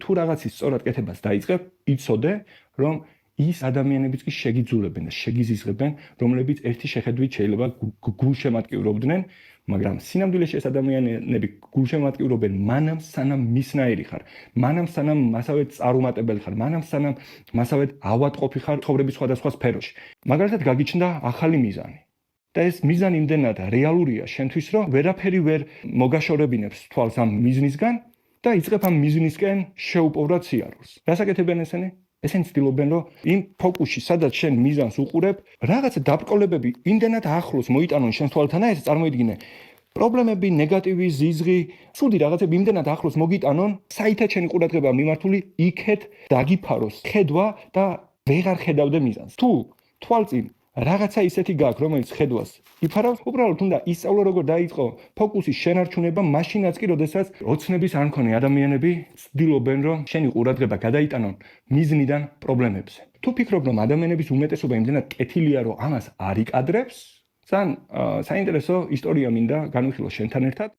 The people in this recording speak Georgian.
თუ რაღაცის სწორად კეთებას დაიწყებ, იცოდე, რომ ის ადამიანებიც კი შეგიძულებენ და შეგიზიზღებენ, რომლებიც ერთი შეხედვით შეიძლება გულშემატკივრობდნენ, მაგრამ სინამდვილეში ეს ადამიანები გულშემატკივრობენ მანამ სანამ მისნაირი ხარ, მანამ სანამ მასავე წარუმატებელი ხარ, მანამ სანამ მასავე ავადმყოფი ხარ ცხოვრების სხვადასხვა სფეროში. მაგალითად გაგიჩნდა ახალი მიზანი. და ეს მიზანი იმდენად რეალურია შენთვის, რომ ვერაფერი ვერ მოგაშორებინებს თვალს ამ მიზნისგან და იწყებ ამ მიზნისკენ შეუპოვრად სიარულს. რასაკეთებენ ესენი? ესენი ცდილობენ, რომ იმ ფოკუსში, სადაც შენ მიზანს უყურებ, რაღაცა დაბრკოლებები იმდენად ახლოს მოიტანონ შენ თვალთან, ეს წარმოიდგინე პრობლემები, ნეგატივი, ზიზღი, ცუდი რაღაცები იმდენად ახლოს მოგიტანონ, საითად შენი ყურადღება მიმართული იქეთ დაგიფაროს ხედვა და ვეღარ ხედავდე მიზანს. თუ თვალწინ რაღაცა ისეთი გაქვს, რომელიც ხედვას იფარავს, უბრალოდ უნდა ისწავლო, როგორ დაიწყო ფოკუსის შენარჩუნება, მაშინაც კი, როდესაც ოცნების არ მქონე ადამიანები ცდილობენ, რომ შენი ყურადღება გადაიტანონ მიზნიდან პრობლემებზე. თუ ფიქრობ, რომ ადამიანების უმეტესობა იმდენად კეთილია, რომ ამას არ იკადრებს, ძალიან საინტერესო ისტორია მინდა განვიხილო შენთან ერთად.